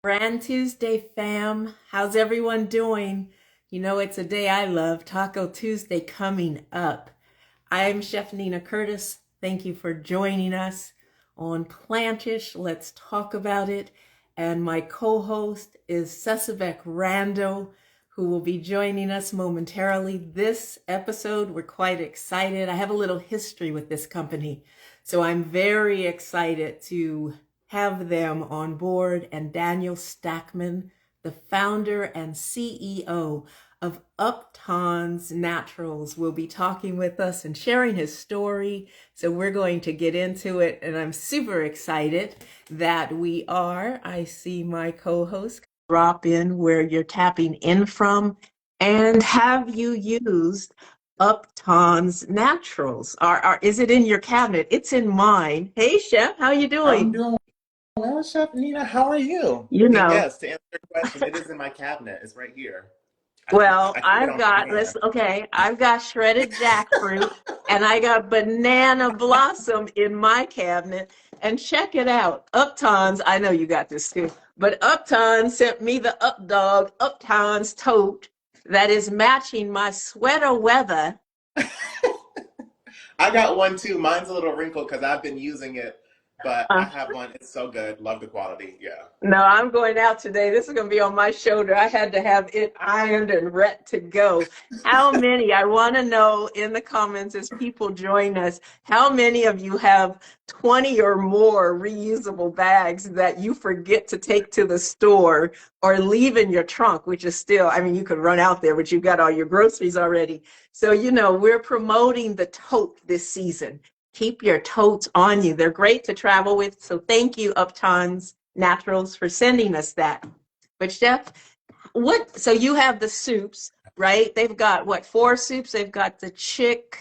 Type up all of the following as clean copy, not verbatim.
Brand Tuesday, fam. How's everyone doing? You know, it's a day I love, Taco Tuesday coming up. I'm Chef Nina Curtis. Thank you for joining us on Plantish. Let's talk about it. And my co-host is Sesavec Rando, who will be joining us momentarily. This episode, we're quite excited. I have a little history with this company, so I'm very excited to have them on board. And Daniel Staackmann, the founder and CEO of Upton's Naturals, will be talking with us and sharing his story. So we're going to get into it, and I'm super excited that we are. I see my co-host drop in where you're tapping in from. And have you used Upton's Naturals? Is it in your cabinet? It's in mine. Hey, Chef, how you I'm doing? doing well, Chef Nina. How are you? You And know, yes, to answer your question, it is in my cabinet. It's right here. well, I keep it I've on my got, hand. I've got shredded jackfruit and I got banana blossom in my cabinet. And check it out. Upton's, I know you got this too, but Upton sent me the UpDog Upton's tote that is matching my sweater weather. I got one too. Mine's a little wrinkled because I've been using it, but I Uh, have one. It's so good. Love the quality. Yeah. No, I'm going out today. This is going to be on my shoulder. I had to have it ironed and ready to go. How many, I want to know in the comments as people join us, how many of you have 20 or more reusable bags that you forget to take to the store or leave in your trunk, which is still, I mean, you could run out there, but you've got all your groceries already. So, we're promoting the tote this season. Keep your totes on you. They're great to travel with. So thank you, Uptons Naturals, for sending us that. But Chef, so you have the soups, right? They've got what, four soups? They've got the chick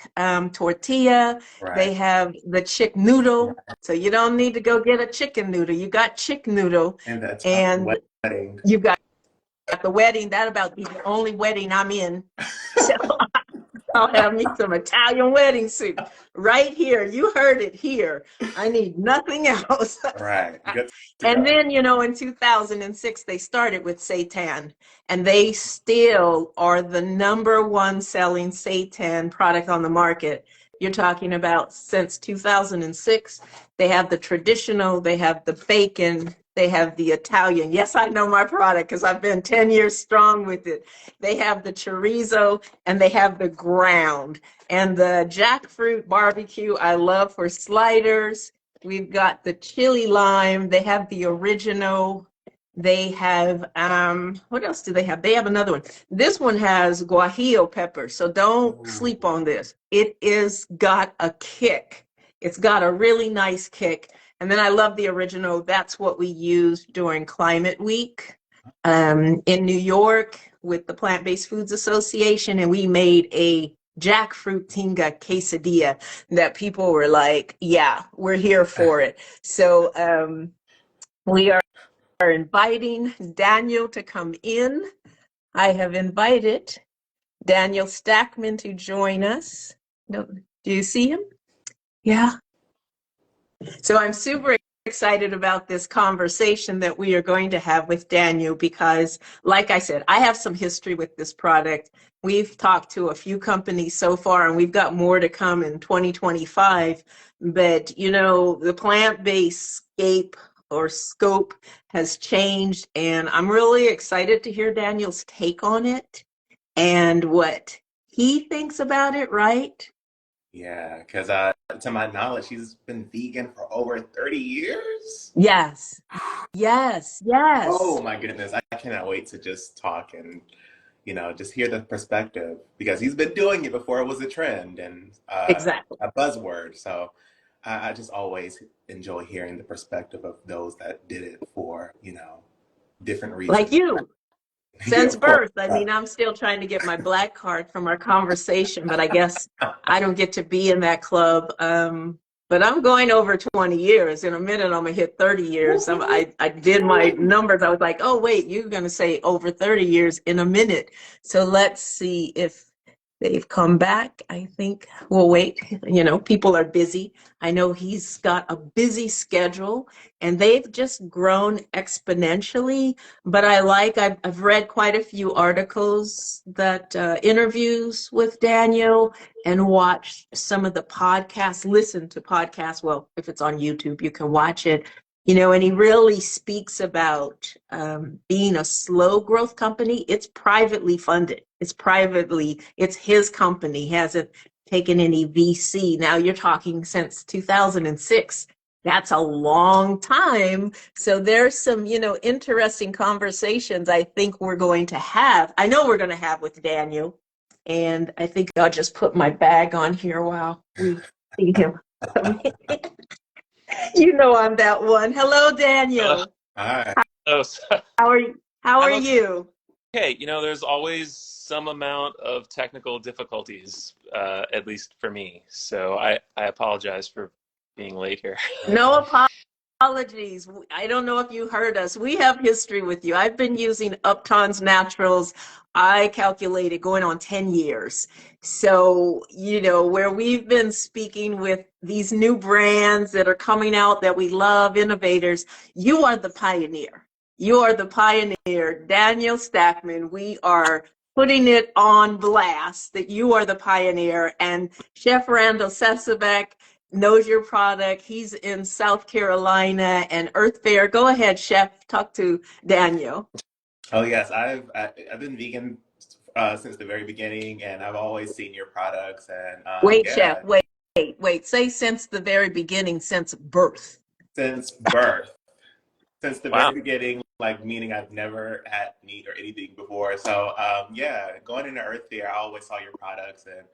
tortilla. They Right. have the chick noodle. So you don't need to go get a chicken noodle. You got chick noodle, And the Italian and wedding. you got the wedding. That about be the only wedding I'm in. So I'll have me some Italian wedding soup right here. You heard it here. I need nothing else. Right. Good to And go. then, in 2006, they started with Seitan, and they still are the number one selling Seitan product on the market. You're talking about since 2006. They have the traditional, they have the bacon, they have the Italian. Yes, I know my product because I've been 10 years strong with it. They have the chorizo and they have the ground. And the jackfruit barbecue, I love for sliders. We've got the chili lime. They have the original. They have, what else do they have? They have another one. This one has guajillo pepper, so don't Ooh. sleep on this. It is got a kick. It's got a really nice kick. And then I love the original. That's what we used during Climate Week in New York with the Plant-Based Foods Association, and we made a jackfruit tinga quesadilla that people were like, yeah, we're here for it. So we are inviting Daniel to come in. I have invited Daniel Staackmann to join us. No, do you see him? Yeah. So I'm super excited about this conversation that we are going to have with Daniel because, like I said, I have some history with this product. We've talked to a few companies so far, and we've got more to come in 2025. But, the plant-based scope has changed, and I'm really excited to hear Daniel's take on it and what he thinks about it, right? Yeah, because to my knowledge, she's been vegan for over 30 years. Yes, yes, Oh yes. my goodness. I cannot wait to just talk and just hear the perspective because he's been doing it before it was a trend and Exactly. a buzzword. So I just always enjoy hearing the perspective of those that did it for, different Like reasons. you, Yeah, since of course. birth. I mean, I'm still trying to get my black card from our conversation, but I guess I don't get to be in that club. But I'm going over 20 years. In a minute, I'm gonna hit 30 years. I did my numbers. I was like, oh wait, you're gonna say over 30 years in a minute. So let's see if They've come back. I think we'll wait. People are busy. I know he's got a busy schedule and they've just grown exponentially. But I've read quite a few articles that interviews with Daniel and watched some of the podcasts, listen to podcasts. Well, if it's on YouTube, you can watch it. And he really speaks about being a slow growth company. It's privately funded. It's his company. He hasn't taken any VC. Now you're talking since 2006. That's a long time. So there's some, interesting conversations I think we're going to have. I know we're going to have with Daniel. And I think I'll just put my bag on here while we see him come in. I'm that one. Hello, Hello. Daniel. Hi. Hello. How are you? How are I'm okay. you? There's always some amount of technical difficulties, at least for me. So I apologize for being late here. No apologies. I don't know if you heard us. We have history with you. I've been using Upton's Naturals. I calculated going on 10 years. So, where we've been speaking with these new brands that are coming out that we love, innovators, you are the pioneer. You are the pioneer, Daniel Staackmann. We are putting it on blast that you are the pioneer. And Chef Randall Sesabek knows your product. He's in South Carolina and Earth Fair. Go ahead, Chef. Talk to Daniel. Oh yes, I've been vegan since the very beginning, and I've always seen your products. And Wait, Chef. yeah, Wait. Say since the very beginning, since birth. since birth, since the Wow. very beginning, like meaning I've never had meat or anything before. So yeah, going into Earth Fair, I always saw your products and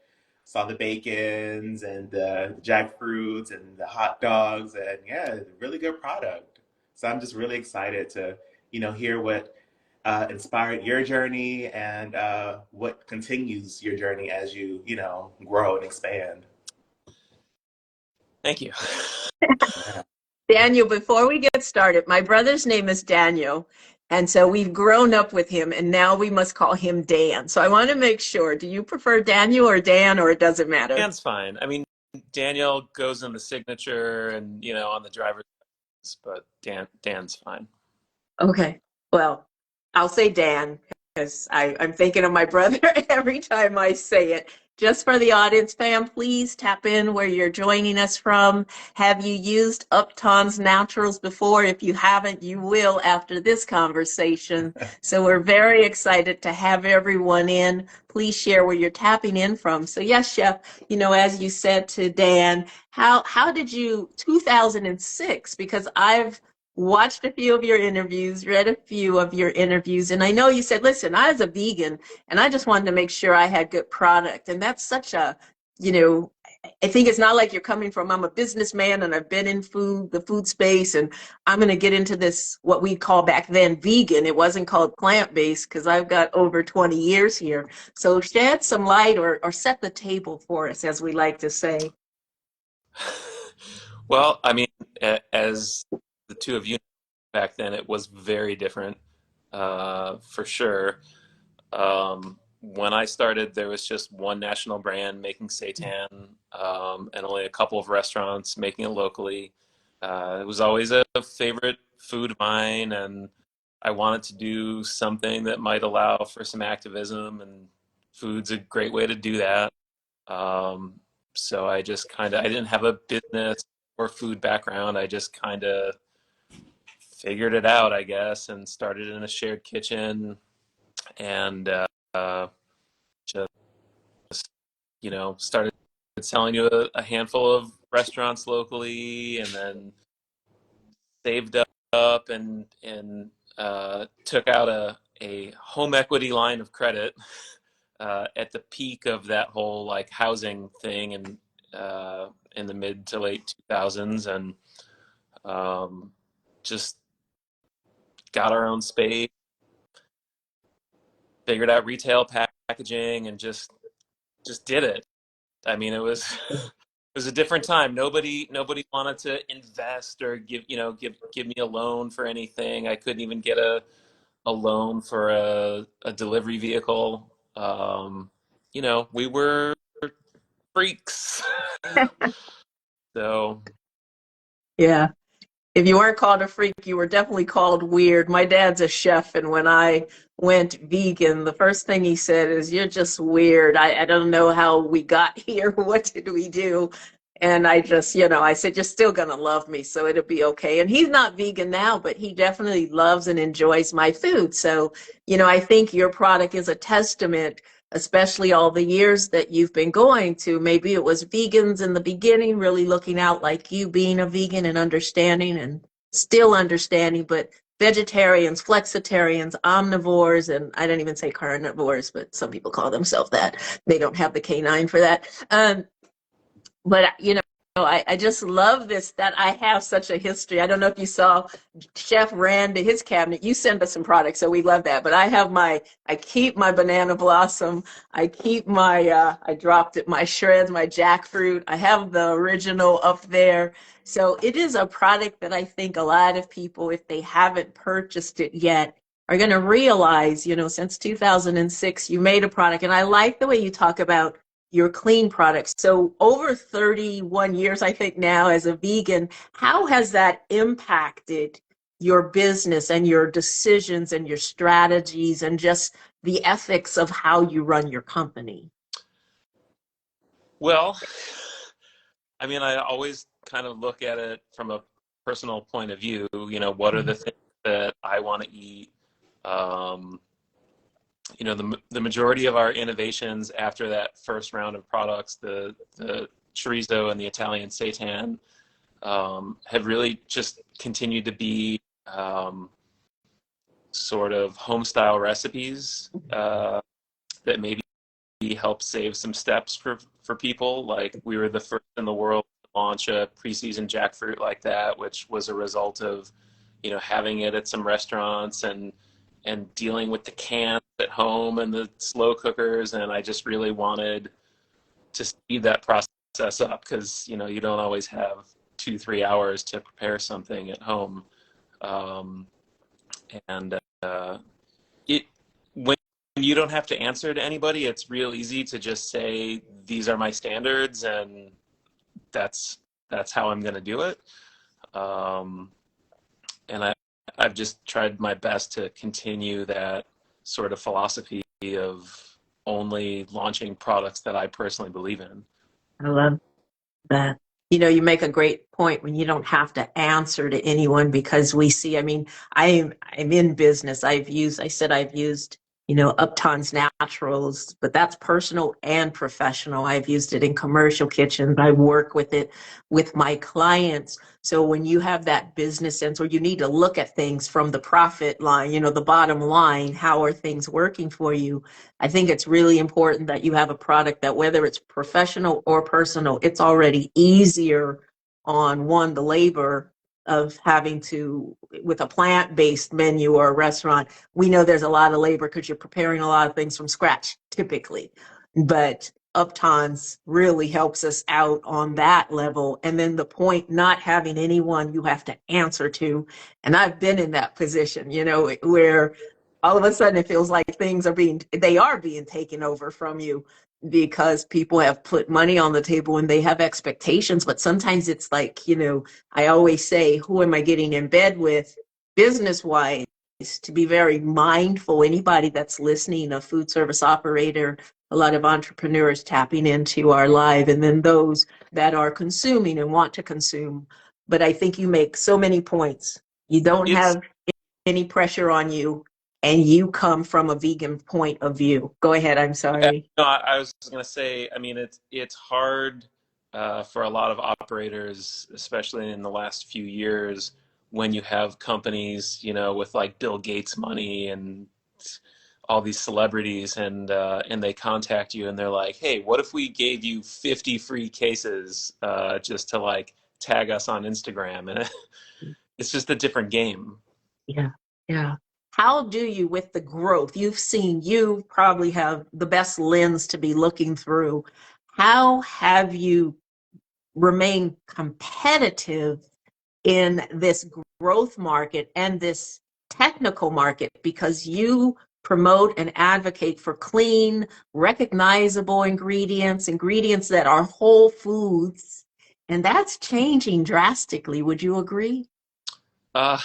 saw the bacons and the jackfruits and the hot dogs, and yeah, really good product. So I'm just really excited to hear what inspired your journey and what continues your journey as you grow and expand. Thank you. Yeah. Daniel, before we get started, my brother's name is Daniel. And so we've grown up with him, and now we must call him Dan. So I want to make sure, do you prefer Daniel or Dan, or it doesn't matter? Dan's fine. I mean, Daniel goes in the signature and on the driver's license, but Dan's fine. Okay. Well, I'll say Dan because I'm thinking of my brother every time I say it. Just for the audience, fam, please tap in where you're joining us from. Have you used Upton's Naturals before? If you haven't, you will after this conversation. So we're very excited to have everyone in. Please share where you're tapping in from. So yes, Chef, as you said to Dan, how did you 2006? Because I've watched a few of your interviews, read a few of your interviews, and I know you said, listen, I was a vegan and I just wanted to make sure I had good product. And that's such a, you know, I think it's not like you're coming from, I'm a businessman and I've been in the food space, and I'm going to get into this, what we call back then vegan. It wasn't called plant-based because I've got over 20 years here. So shed some light or set the table for us, as we like to say. Well, I mean, as the two of you know, back then, it was very different, for sure. When I started, there was just one national brand making seitan, and only a couple of restaurants making it locally. It was always a favorite food of mine, and I wanted to do something that might allow for some activism, and food's a great way to do that. Um, so I didn't have a business or food background. I just kind of figured it out, I guess, and started in a shared kitchen and just started selling to a handful of restaurants locally, and then saved up and took out a home equity line of credit at the peak of that whole like housing thing in the mid to late 2000s, and just got our own space, figured out retail packaging, and just did it. I mean, it was it was a different time. Nobody wanted to invest or give me a loan for anything. I couldn't even get a loan for a delivery vehicle. you know, we were freaks. So Yeah. If you weren't called a freak, you were definitely called weird. My dad's a chef, and when I went vegan, the first thing he said is, "You're just weird. I don't know how we got here. What did we do?" And I just, I said, "You're still gonna love me, so it'll be okay." And he's not vegan now, but he definitely loves and enjoys my food. So, I think your product is a testament, especially all the years that you've been going to. Maybe it was vegans in the beginning, really looking out like you being a vegan and understanding and still understanding, but vegetarians, flexitarians, omnivores, and I don't even say carnivores, but some people call themselves that. They don't have the canine for that. But I just love this that I have such a history. I don't know if you saw Chef Randy, his cabinet. You send us some products, so we love that. But I keep my banana blossom. I keep I dropped it, my shreds, my jackfruit. I have the original up there. So it is a product that I think a lot of people, if they haven't purchased it yet, are going to realize, since 2006, you made a product. And I like the way you talk about your clean products. So over 31 years, I think now as a vegan, how has that impacted your business and your decisions and your strategies and just the ethics of how you run your company? well, I mean, I always kind of look at it from a personal point of view. You know, what are the things that I want to eat? Um, you know, the majority of our innovations after that first round of products, the chorizo and the Italian seitan, have really just continued to be sort of home style recipes that maybe help save some steps for people. Like we were the first in the world to launch a preseason jackfruit like that, which was a result of, you know, having it at some restaurants and dealing with the cans at home and the slow cookers. And I just really wanted to speed that process up because, you know, you don't always have 2-3 hours to prepare something at home. Um, and it when you don't have to answer to anybody, it's real easy to just say these are my standards and that's how I'm going to do it. Um, and I've just tried my best to continue that sort of philosophy of only launching products that I personally believe in. I love that. You make a great point when you don't have to answer to anyone because we see, I mean, I'm in business. I've used, Upton's Naturals, but that's personal and professional. I've used it in commercial kitchens. I work with it with my clients. So when you have that business sense, or you need to look at things from the profit line, the bottom line, how are things working for you? I think it's really important that you have a product that whether it's professional or personal, it's already easier on the labor of having to, with a plant-based menu or a restaurant, we know there's a lot of labor because you're preparing a lot of things from scratch typically. But Uptons really helps us out on that level. And then the point, not having anyone you have to answer to. And I've been in that position, where all of a sudden it feels like they are being taken over from you because people have put money on the table and they have expectations. But sometimes it's like, I always say, who am I getting in bed with business wise? To be very mindful, anybody that's listening, a food service operator, a lot of entrepreneurs tapping into our live, and then those that are consuming and want to consume. But I think you make so many points. You don't It's have any pressure on you, and you come from a vegan point of view. Go ahead. I'm Yeah, sorry. no, I was going to say, I mean, it's hard for a lot of operators, especially in the last few years, when you have companies, you know, with like Bill Gates money and all these celebrities, and they contact you and they're like, "Hey, what if we gave you 50 free cases just to like tag us on Instagram?" And it's just a different game. Yeah. Yeah. How do you, with the growth you probably have the best lens to be looking through. How have you remained competitive in this growth market and this technical market? Because you promote and advocate for clean, recognizable ingredients that are whole foods. And that's changing drastically. Would you agree? Uh,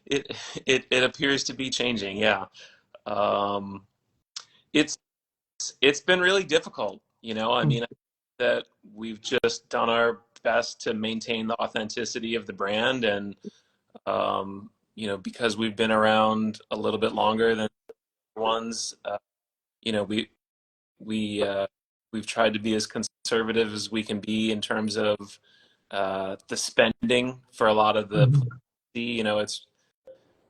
it it appears to be changing. Yeah. Um, it's it's been really difficult. I mean, that we've just done our best to maintain the authenticity of the brand, and because we've been around a little bit longer than ones, you know, we we we've tried to be as conservative as we can be in terms of the spending for a lot of the. Mhm. It's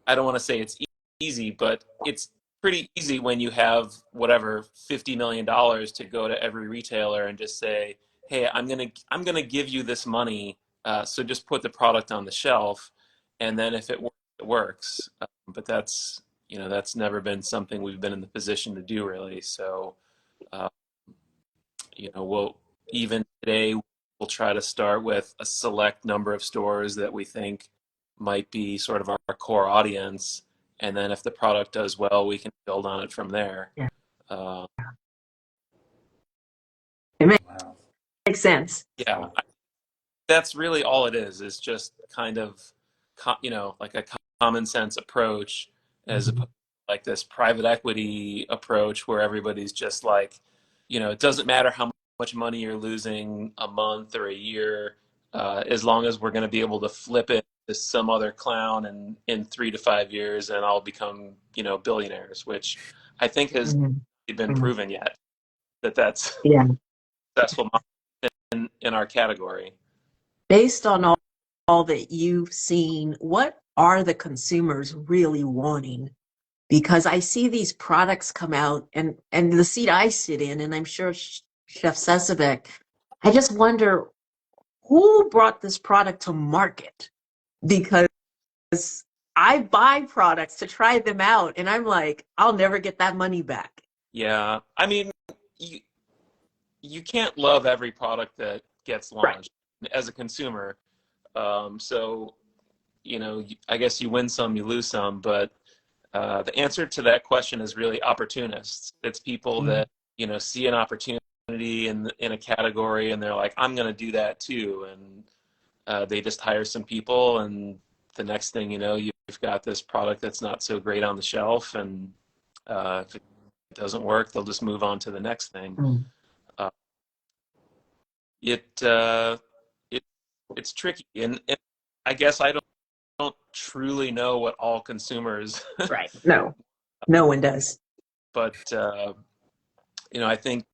I don't want to say it's easy, but it's pretty easy when you have whatever $50 million to go to every retailer and just say, "Hey, I'm gonna give you this money, so just put the product on the shelf, and then if it works, it works." But that's never been something we've been in the position to do really. So, uh, we'll even today we'll try to start with a select number of stores that we think might be sort of our core audience, and then if the product does well, we can build on it from there. Yeah. Uh, It Wow. makes sense. yeah, that's really all it is. Is just kind of, like a common sense approach, as Mhm. opposed to like this private equity approach where everybody's just like, it doesn't matter how much money you're losing a month or a year, as long as we're going to be able to flip it to some other clown in 3 to 5 years, and I'll become, billionaires, which I think has Mhm. been Mhm. proven yet that that's Yeah. successful in our category. Based on all that you've seen, what are the consumers really wanting? Because I see these products come out, and the seat I sit in, and I'm sure Chef Sesabek, I just wonder who brought this product to market, because I buy products to try them out, and I'm like, I'll never get that money back. Yeah, I mean, you you can't love every product that gets Right. launched as a consumer. So, I guess you win some, you lose some, but the answer to that question is really opportunists. It's people Mm. that, see an opportunity in a category, and they're like, I'm going to do that too. And they just hire some people, and the next thing you know, you've got this product that's not so great on the shelf. And if it doesn't work, they'll just move on to the next thing. Mm. Uh, it, uh, it it's tricky, and I guess I don't truly know what all consumers, Right. No, no one does. but I think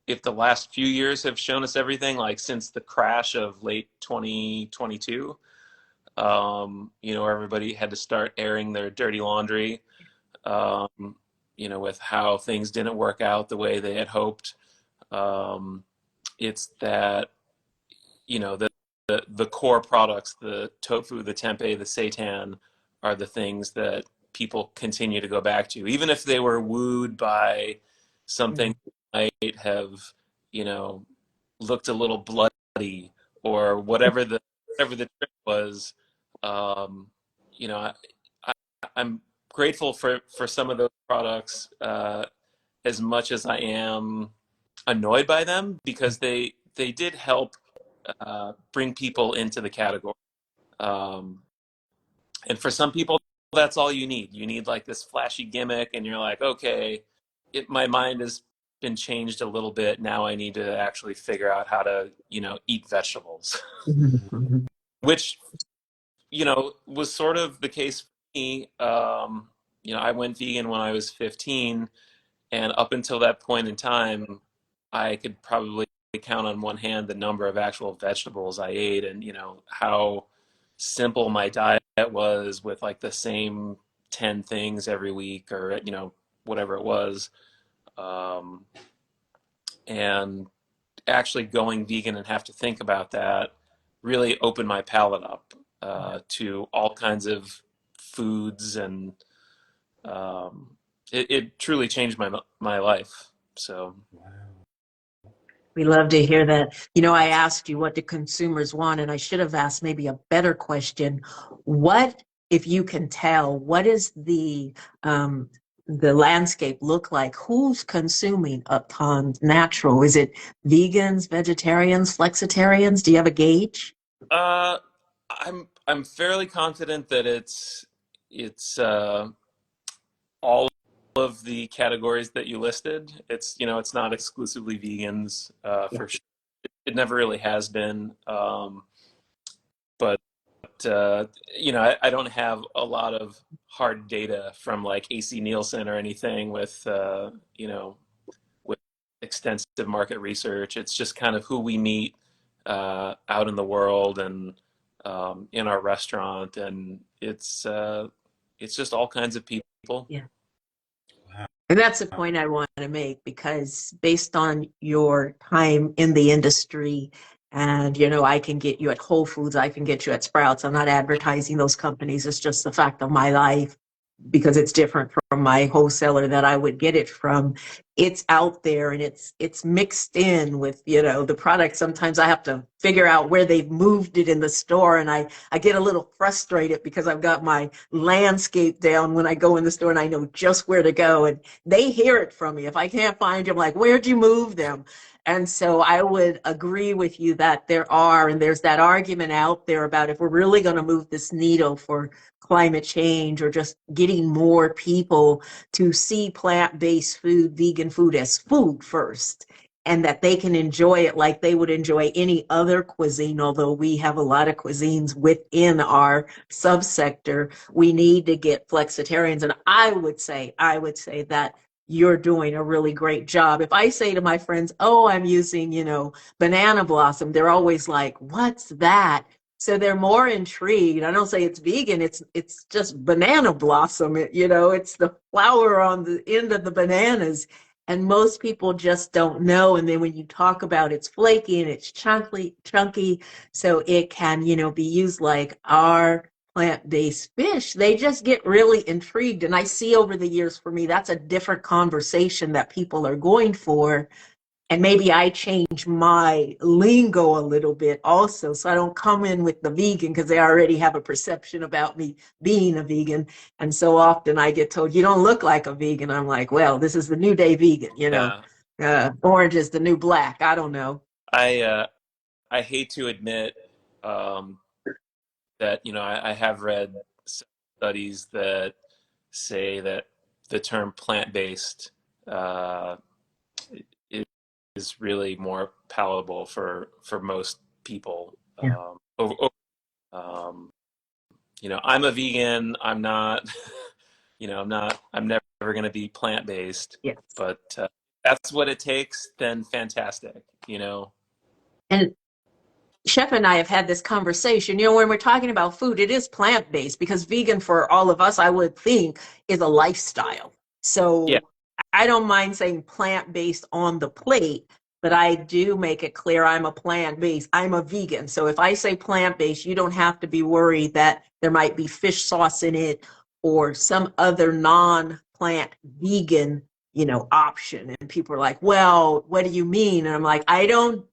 if the last few years have shown us everything, like since the crash of late 2022, everybody had to start airing their dirty laundry, with how things didn't work out the way they had hoped. Um, it's that the core products, the tofu, the tempeh, the seitan, are the things that people continue to go back to, even if they were wooed by something Mm. that might have, looked a little bloody, or whatever the trick was. Um, I, I'm grateful for some of those products, as much as I am annoyed by them, because they did help bring people into the category. Um, and for some people, that's all you need. You need like this flashy gimmick, and you're like, okay, my mind has been changed a little bit. Now I need to actually figure out how to, eat vegetables, Mhm. which, was sort of the case for me. I went vegan when I was 15, and up until that point in time, I could probably count on one hand the number of actual vegetables I ate, and how simple my diet was, with like the same 10 things every week, or whatever it was. Um, and actually going vegan and have to think about that really opened my palate up, to all kinds of foods, and it truly changed my life. So. Wow. We love to hear that. I asked you what do consumers want, and I should have asked maybe a better question. What, if you can tell, what is the the landscape look like? Who's consuming Upton natural? Is it vegans, vegetarians, flexitarians? Do you have a gauge? Uh, I'm fairly confident that it's all of the categories that you listed. It's not exclusively vegans, Yeah. for sure. It never really has been. But I don't have a lot of hard data from like AC Nielsen or anything with extensive market research. It's just kind of who we meet out in the world and in our restaurant, and it's just all kinds of people. Yeah. And that's the point I want to make, because based on your time in the industry, and I can get you at Whole Foods, I can get you at Sprouts. I'm not advertising those companies. It's just the fact of my life, because it's different from my wholesaler that I would get it from. It's out there, and it's mixed in with, the product. Sometimes I have to figure out where they've moved it in the store, and I get a little frustrated because I've got my landscape down when I go in the store and I know just where to go, and they hear it from me. If I can't find them, like, where'd you move them? And so I would agree with you that there's that argument out there about if we're really going to move this needle for climate change, or just getting more people to see plant-based food, vegan food as food first, and that they can enjoy it like they would enjoy any other cuisine. Although we have a lot of cuisines within our subsector, we need to get flexitarians. And I would say that you're doing a really great job. If I say to my friends, oh, I'm using, banana blossom, they're always like, what's that? So they're more intrigued. I don't say it's vegan. It's just banana blossom. It's the flower on the end of the bananas. And most people just don't know. And then when you talk about it's flaky and it's chunky, so it can, be used like our plant-based fish, they just get really intrigued. And I see over the years, for me, that's a different conversation that people are going for. And maybe I change my lingo a little bit also, so I don't come in with the vegan, because they already have a perception about me being a vegan. And so often I get told, you don't look like a vegan. I'm like, well, this is the new day vegan, Yeah, orange is the new black. I don't know. I hate to admit um, that I have read some studies that say that the term plant-based uh, is really more palatable for most people. Yeah. Um, I'm a vegan. I'm not, I'm never going to be plant-based, Yes. but that's what it takes, then fantastic. And Chef and I have had this conversation. When we're talking about food, it is plant-based, because vegan for all of us, I would think, is a lifestyle. Yeah, So I don't mind saying plant-based on the plate, but I do make it clear I'm a plant-based. I'm a vegan. So if I say plant-based, you don't have to be worried that there might be fish sauce in it or some other non-plant vegan, option. And people are like, well, what do you mean? And I'm like, I don't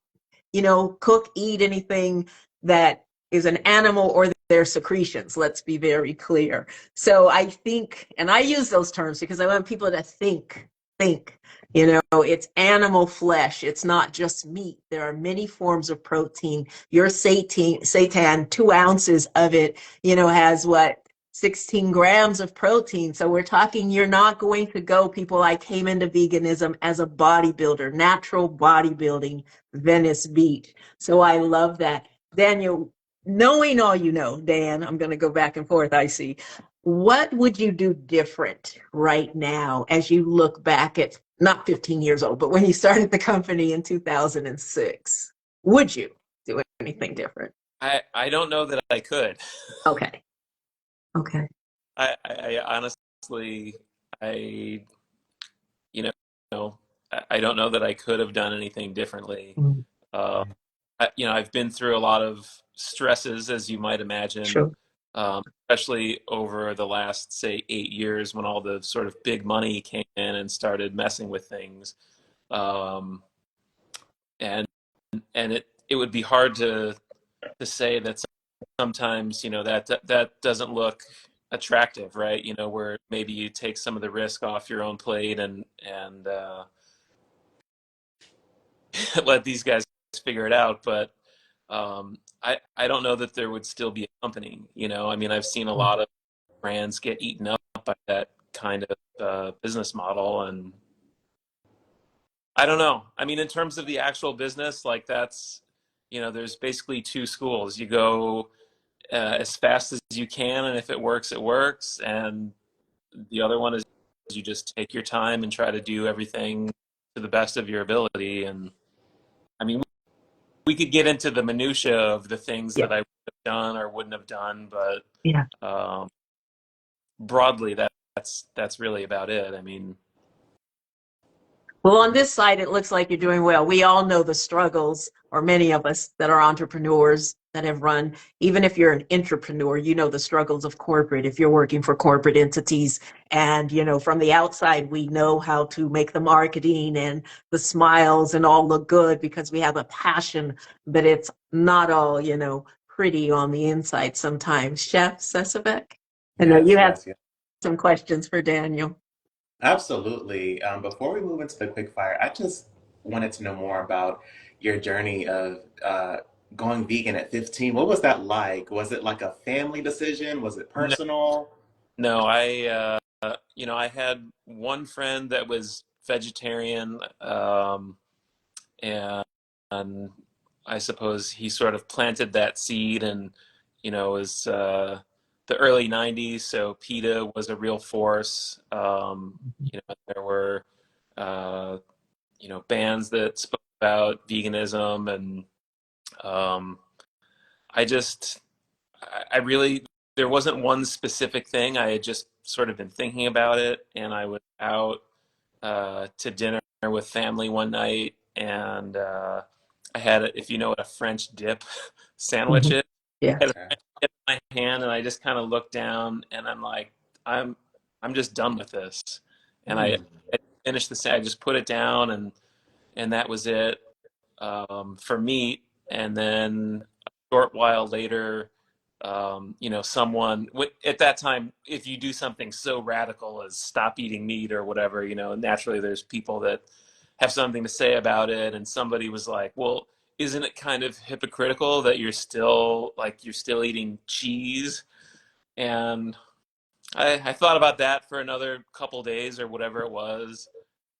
cook, eat anything that is an animal or their secretions. Let's be very clear. So I think, and I use those terms because I want people to think, it's animal flesh. It's not just meat. There are many forms of protein. Your seitan, 2 ounces of it, has what? 16 grams of protein. So we're talking, you're not going to go, people, I came into veganism as a bodybuilder, natural bodybuilding, Venice Beach. So I love that. Daniel, knowing all you know, Dan, I'm going to go back and forth, I see. What would you do different right now as you look back at, not 15 years old, but when you started the company in 2006? Would you do anything different? I don't know that I could. Okay. Okay. I honestly, I, you know, I don't know that I could have done anything differently. Mm, I've been through a lot of stresses, as you might imagine, sure. especially over the last, say, 8 years, when all the sort of big money came in and started messing with things. Um, and it would be hard to say that sometimes, that doesn't look attractive, right? You know, where maybe you take some of the risk off your own plate and let these guys figure it out. But I don't know that there would still be a company. You know, I mean, I've seen a lot of brands get eaten up by that kind of business model, and I don't know. I mean, in terms of the actual business, like that's, you know, there's basically two schools. You go as fast as you can, and if it works, it works. And the other one is you just take your time and try to do everything to the best of your ability. And I mean, we could get into the minutia of the things Yeah. that I would have done or wouldn't have done, but Yeah. broadly, that's really about it. I mean, Well, on this side, it looks like you're doing well. We all know the struggles, or many of us that are entrepreneurs that have run. Even if you're an entrepreneur, you know the struggles of corporate, if you're working for corporate entities. And, you know, from the outside, we know how to make the marketing and the smiles and all look good because we have a passion, but it's not all, you know, pretty on the inside sometimes. Chef Sesavec? I know Yes, you had yes, yes. some questions for Daniel. Absolutely. Before we move into the quick fire, I just wanted to know more about your journey of going vegan at 15. What was that like? Was it like a family decision? Was it no, personal? no, you know, I had one friend that was vegetarian, and, and I suppose he sort of planted that seed, and you know, it was the early '90s, so PETA was a real force. You know, there were uh, you know, bands that spoke about veganism, and um, I just, I really, there wasn't one specific thing. I had just sort of been thinking about it, and I was out to dinner with family one night, and I had, if you know what a French dip sandwich Mhm. is, Yeah. I had a Okay. French dip in my hand, and I just kind of looked down, and I'm like, I'm, I'm just done with this, and Mm. I finished the, I just put it down, and that was it for meat. And then a short while later, you know, someone at that time, if you do something so radical as stop eating meat or whatever, you know, naturally there's people that have something to say about it. And somebody was like, well, isn't it kind of hypocritical that you're still eating cheese? And I thought about that for another couple days or whatever it was.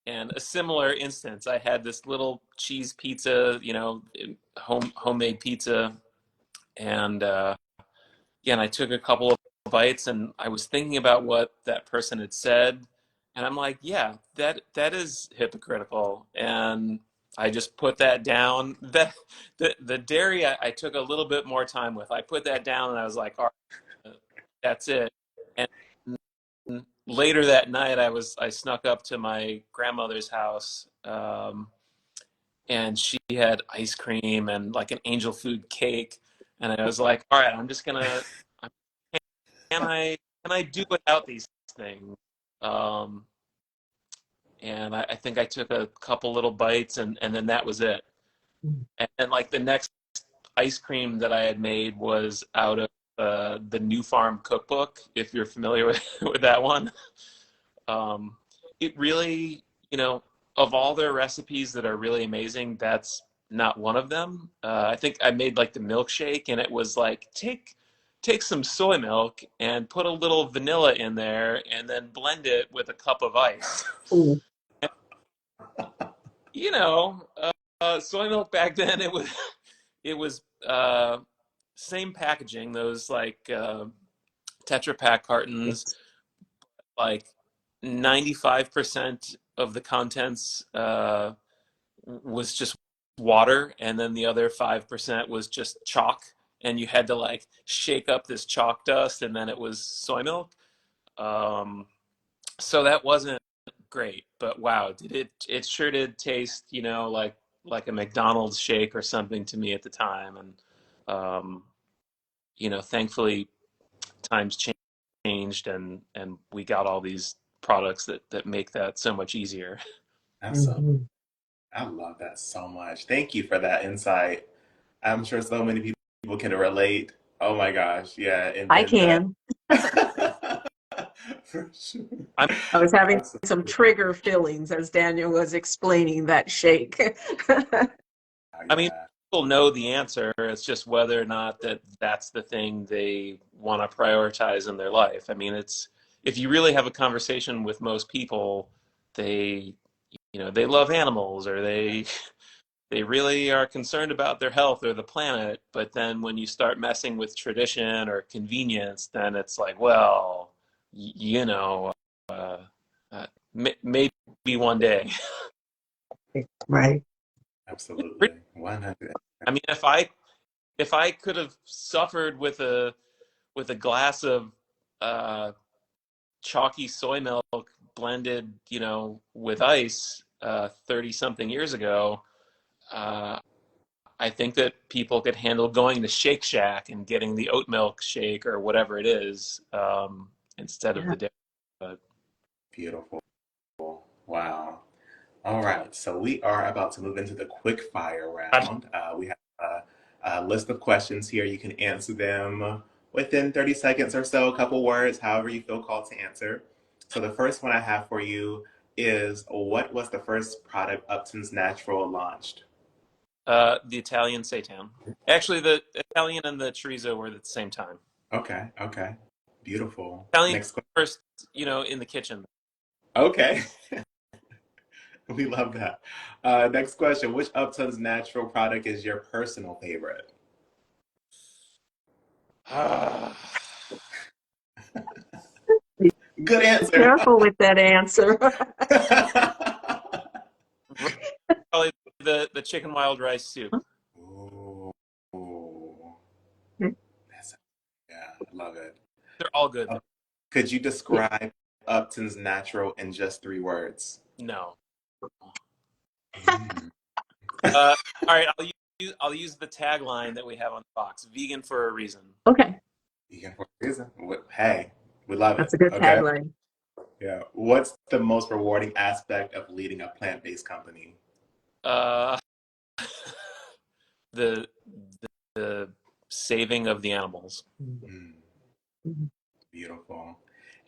And a similar instance, I had this little cheese pizza, you know, homemade pizza, and yeah, and I took a couple of bites, and I was thinking about what that person had said, and I'm like, yeah, that is hypocritical, and I just put that down. That the dairy I took a little bit more time with. I put that down, and I was like, all right, that's it. And later that night, I snuck up to my grandmother's house, and she had ice cream and like an angel food cake, and I was like, all right, I'm just gonna, can I do without these things? Um, and I think I took a couple little bites, and then that was it. And then like the next ice cream that I had made was out of the New Farm cookbook, if you're familiar with with that one. Um, it really, you know, of all their recipes that are really amazing, that's not one of them. I think I made like the milkshake, and it was like take some soy milk and put a little vanilla in there, and then blend it with a cup of ice. Ooh. And, you know, soy milk back then it was same packaging, those like Tetra Pak cartons, Yes. like 95% of the contents was just water, and then the other 5% was just chalk, and you had to like shake up this chalk dust, and then it was soy milk. um, so that wasn't great, but wow, did it sure did taste, you know, like a McDonald's shake or something to me at the time. And um, you know, thankfully times changed, and we got all these products that make that so much easier. Absolutely. Mhm. I love that so much. Thank you for that insight. I'm sure so many people can relate. Oh my gosh. Yeah. And I then the can. For sure. I'm, I was having some Absolutely. trigger feelings as Daniel was explaining that shake. I mean, Yeah. people know the answer. It's just whether or not that's the thing they want to prioritize in their life. I mean, it's if you really have a conversation with most people, they, they love animals or they really are concerned about their health or the planet. But then when you start messing with tradition or convenience, then it's like, well, you know, uh, maybe one day. Right. Absolutely. 100. I mean, if I could have suffered with a glass of uh, chalky soy milk blended, with ice 30 something years ago, uh, I think that people could handle going to Shake Shack and getting the oat milk shake or whatever it is instead of Yeah. the dairy. But Beautiful. Wow. All right. So we are about to move into the quick fire round. We have a list of questions here. You can answer them within 30 seconds or so, a couple words, however you feel called to answer. So the first one I have for you is what was the first product Upton's Natural launched? the Italian Seitan. Actually, the Italian and the chorizo were at the same time. Okay. Okay. Beautiful. Italian Next question. first, in the kitchen. Okay. We love that. Next question. Which Upton's Natural product is your personal favorite? Ah, Be Good answer. careful with that answer. probably the chicken wild rice soup. Ooh, that's, yeah, I love it. They're all good Uh, though. could you describe Upton's Natural in just 3 words? No. Mm. All right, I'll use the tagline that we have on the box: "Vegan for a reason." Okay, Vegan for a reason. Hey, we love that's it. a good Okay. tagline. Yeah. What's the most rewarding aspect of leading a plant-based company? Uh, the the saving of the animals. Mm, Mhm. beautiful.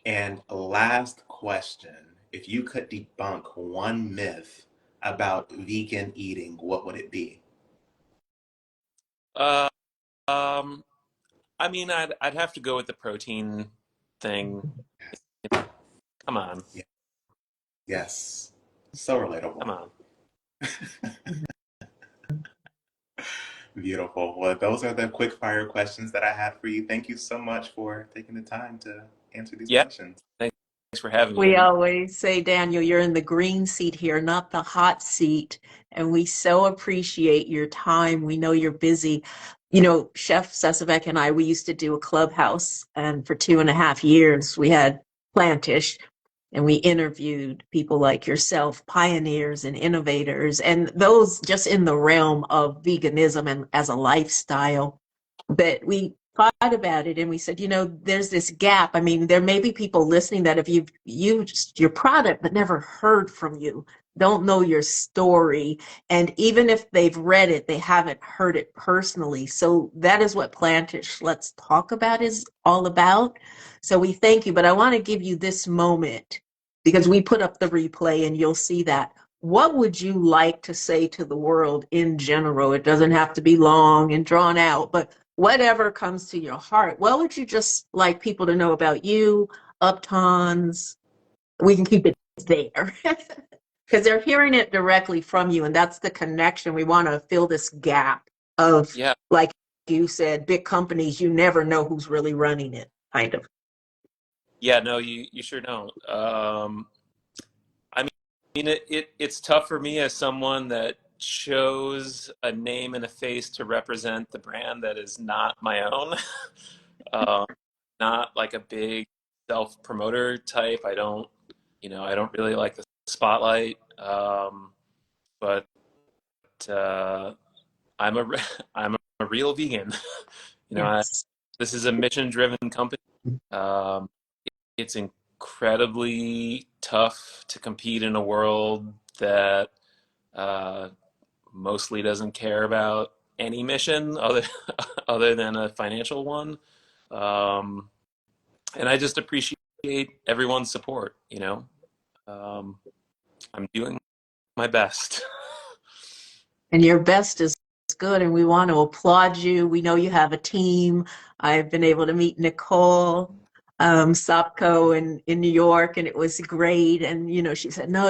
And last question. If you could debunk one myth about vegan eating, what would it be? Uh, um, I mean, I'd have to go with the protein thing. Come on, Yeah. Yes. So come relatable. on. Beautiful. Well, those are the quick fire questions that I had for you. Thank you so much for taking the time to answer these Yeah, questions. thanks for having me. We And always say, Daniel, you're in the green seat here, not the hot seat. And we so appreciate your time. We know you're busy. Chef Sesavec and I, we used to do a clubhouse, and for 2.5 years, we had Plantish, and we interviewed people like yourself, pioneers and innovators, and those just in the realm of veganism and as a lifestyle. But we thought about it and we said, there's this gap. I mean, there may be people listening that if you've used your product but never heard from you, don't know your story. And even if they've read it, they haven't heard it personally. So that is what Plantish Let's Talk About is all about. So we thank you. But I want to give you this moment because we put up the replay and you'll see that. What would you like to say to the world in general? It doesn't have to be long and drawn out, but whatever comes to your heart. What would you just like people to know about you, Uptons? We can keep it there because they're hearing it directly from you, and that's the connection. We want to fill this gap of, yeah, like you said, big companies. You never know who's really running it, kind of. yeah, no, you sure don't. I mean, it's tough for me as someone that chose a name and a face to represent the brand that is not my own. um, Not like a big self promoter type. I don't really like the spotlight. But I'm a I'm a real vegan. You know, Yes. this is a mission driven company. Um, it's incredibly tough to compete in a world that uh, mostly doesn't care about any mission other than a financial one. Um, and I just appreciate appreciate everyone's support. I'm doing my best. And your best is good, and we want to applaud you. We know you have a team. I've been able to meet Nicole Sopko in New York, and it was great. And she said, "No,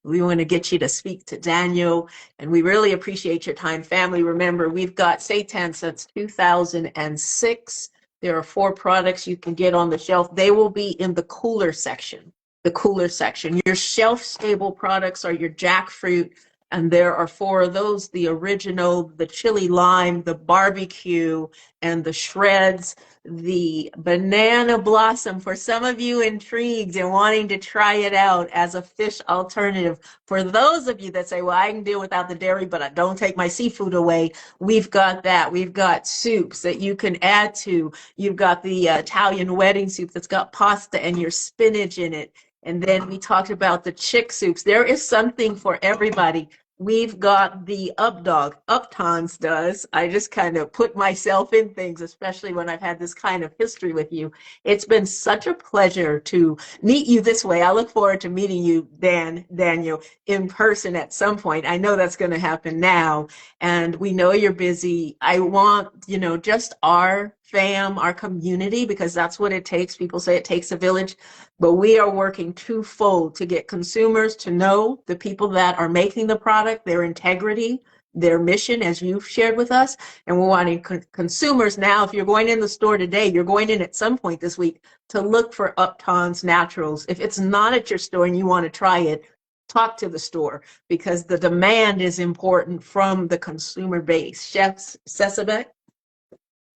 we want to get you to speak to Daniel, and we really appreciate your time, family. Remember, we've got Seitan since 2006. There are 4 products you can get on the shelf. They will be in the cooler section. The cooler section. Your shelf-stable products are your Jackfruit. And there are 4 of those, the original, the chili lime, the barbecue, and the shreds, the banana blossom. For some of you intrigued and wanting to try it out as a fish alternative. For those of you that say, well, I can deal without the dairy, but I don't take my seafood away, we've got that. We've got soups that you can add to. You've got the Italian wedding soup that's got pasta and your spinach in it. And then we talked about the chick soups. There is something for everybody. We've got the UpDog. Upton's does. I just kind of put myself in things, especially when I've had this kind of history with you. It's been such a pleasure to meet you this way. I look forward to meeting you, Daniel, in person at some point. I know that's going to happen now, and we know you're busy. I want, just our fam, our community, because that's what it takes. People say it takes a village. But we are working twofold to get consumers to know the people that are making the product, their integrity, their mission, as you've shared with us. And we're wanting consumers now, if you're going in the store today, you're going in at some point this week to look for Upton's Naturals. If it's not at your store and you want to try it, talk to the store, because the demand is important from the consumer base. Chef Sesabek?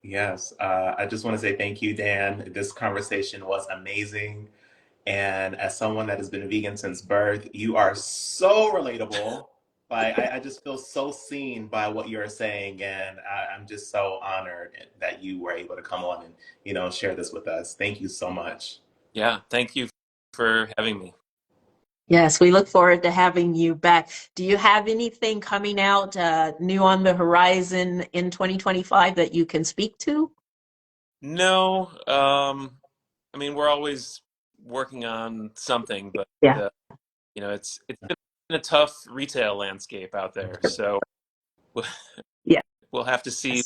Yes, I just want to say thank you, Dan. This conversation was amazing. And as someone that has been vegan since birth, you are so relatable. Like, I just feel so seen by what you're saying. And I'm just so honored that you were able to come on and, share this with us. Thank you so much. Yeah, thank you for having me. Yes, we look forward to having you back. Do you have anything coming out new on the horizon in 2025 that you can speak to? No, I mean, we're always working on something, but Yeah. it's been a tough retail landscape out there. So we'll, Yeah. we'll have to see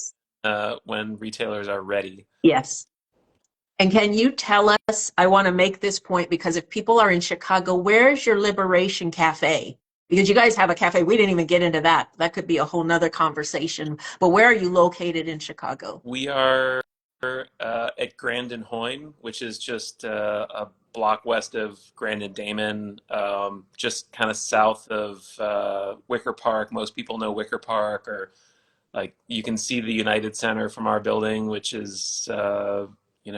when retailers are ready. Yes. And can you tell us, I want to make this point because if people are in Chicago, where's your Liberation Cafe? Because you guys have a cafe. We didn't even get into that. That could be a whole nother conversation. But where are you located in Chicago? We are at Grand and Hoyne, which is just a block west of Grand and Damon, just kind of south of Wicker Park. Most people know Wicker Park, or like you can see the United Center from our building, which is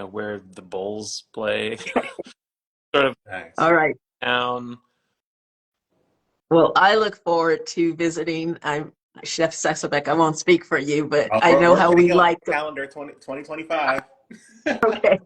where the Bulls play. Sort of Nice. All right. down. Well, I look forward to visiting. I'm Chef Sesabek. I won't speak for you, but I We're know how we putting up like to. calendar 2025. Okay.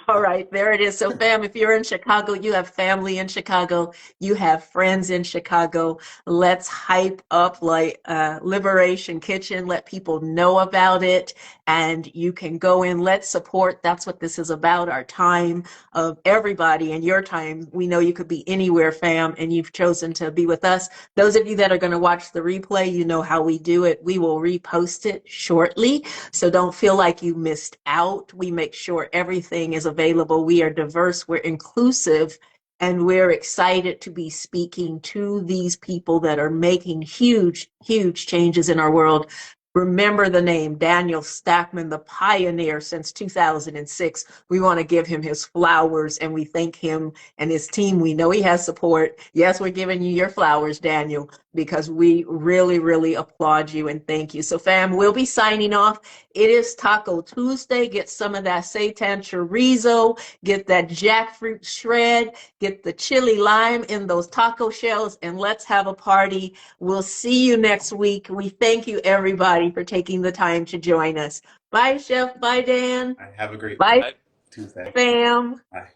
All right. There it is. So, fam, if you're in Chicago, you have family in Chicago, you have friends in Chicago. Let's hype up like Liberation Kitchen. Let people know about it. And you can go in. Let's support. That's what this is about. Our time of everybody and your time. We know you could be anywhere, fam, and you've chosen to be with us. Those of you that are going to watch the replay, you know how we do it. We will repost it shortly. So don't feel like you missed out. We make sure everything is available. We are diverse, we're inclusive, and we're excited to be speaking to these people that are making huge, huge changes in our world. Remember the name, Daniel Staackmann, the pioneer since 2006. We want to give him his flowers, and we thank him and his team. We know he has support. Yes, we're giving you your flowers, Daniel, because we really, really applaud you and thank you. So, fam, we'll be signing off. It is Taco Tuesday. Get some of that seitan chorizo, get that jackfruit shred, get the chili lime in those taco shells, and let's have a party. We'll see you next week. We thank you, everybody, for taking the time to join us. Bye, Chef. Bye, Dan. Have a great Bye, Tuesday. fam. Bye.